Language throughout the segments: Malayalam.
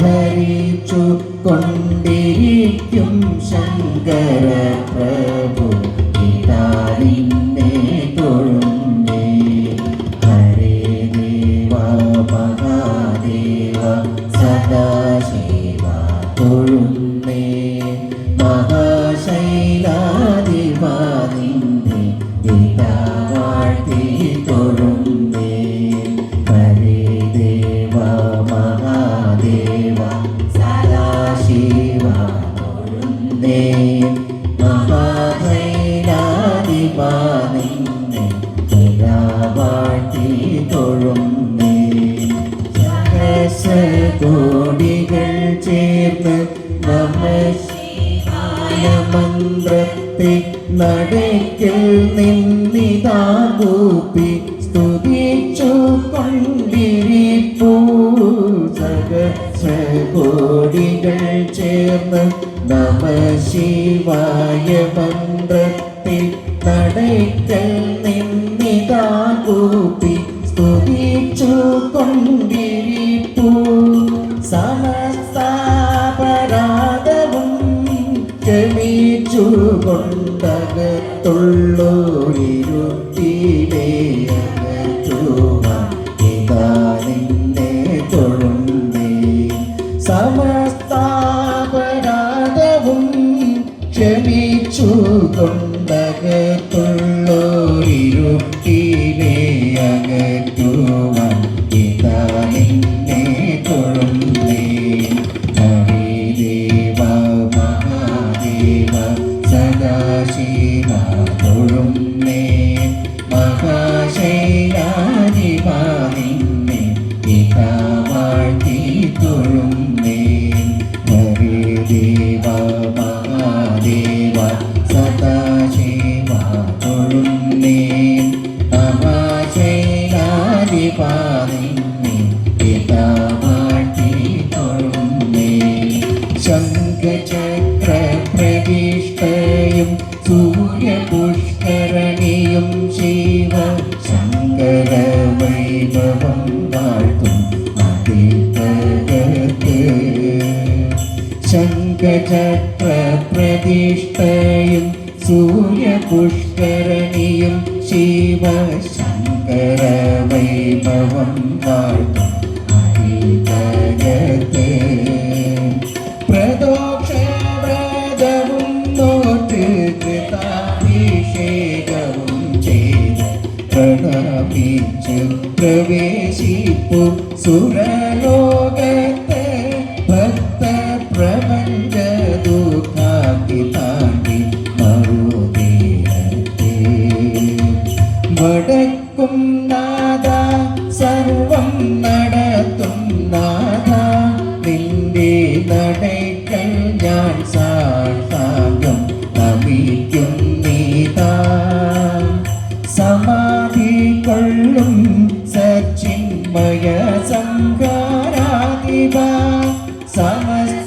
ധരിച്ചു കൊണ്ടിരിക്കും ശങ്കര പ്രഭു പിതാവിനെ തൊഴുന്നേ. ഹരേ ദേവ മഹാദേവ സദാശിവ തൊഴുന്നേ. മഹാശൈലാധിപ നിന്നെ പിതാവാഴ്ത്തി തൊഴുന്നേ. ഹരേ ദേവ മഹാദേവ സദാശിവ തൊഴുന്നേ. മഹാശൈലാധിപ നിന്നെ പിതാവാഴ്ത്തി തൊഴുന്നേ. സഹസ്രകോടികൾ ചേർന്ന് നമഃശിവായ മന്ത്രത്തെ നടയ്ക്കൽ നിന്നിതാ കൂപ്പി സ്തുതിച്ചു കൊണ്ടിരിപ്പൂ. സഹസ്രകോടികൾ ചേർന്ന് നമഃശിവായ മന്ത്രത്തെ നടയ്ക്കൽ നിന്നിതാ കൂപ്പി സ്തുതിച്ചു കൊണ്ടിരിപ്പൂ. സമസ്താപരാധവും ക്ഷമിച്ചു കൊണ്ടകത്തുള്ളോരിരുട്ടിലെ അകറ്റുവാൻ ഇതാ നിന്നെ തൊഴുന്നേ. സമസ്താപരാധവും ക്ഷമിച്ചു കൊണ്ടകത്തുള്ളോരിരുട്ടിലെ അകറ്റുവാൻ ഇതാ നിന്നെ തൊഴുന്നേ. ഹരേ ദേവ മഹാദേവ സദാശിവ തൊഴുന്നേ. മഹാശൈലാധിപ നിന്നെ പിതാവാഴ്ത്തി തൊഴുന്നേ. ഹരേ ദേവ മഹാദേവ സദാശിവ തൊഴുന്നേ. മഹാശൈലാധിപ നിന്നെ പിതാവാഴ്ത്തി തൊഴുന്നേ. ശംഖചക്ര പ്രതിഷ്ഠയും സൂര്യപുഷ്കരണിയും ശിവ ശങ്കര വൈഭവം വാഴ്ത്തും അതിതകത്ത്. ശംഖചക്ര പ്രതിഷ്ഠയും സൂര്യപുഷ്കരണിയും ശിവ ശങ്കര വൈഭവം വാഴ്ത്തും അതിതകത്ത്. പ്രദോഷവ്രതവും നോറ്റ് കൃതാഭിഷേകവും ചെയ്ത് പ്രണമിച്ച് പ്രവേശിപ്പു സുരലോകത്ത്. ഭക്ത പ്രപഞ്ച ദുഃഖാതി താണ്ടി മറുതീരത്തെ. വടക്കും നാഥ സർവം നടത്തും നാഥ നിന്റെ നടയ്ക്കൽ ഞാൻ സാഷ്ടാംഗം നമിക്കും നീതാ. സമാധി കൊള്ളും സച്ചിന്മയ സംഹാരാധിപ സമസ്താപരാധവും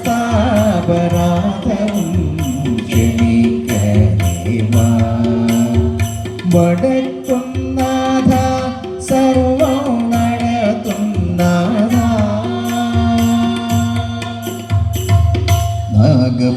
ക്ഷമിക്കദേവാ. വട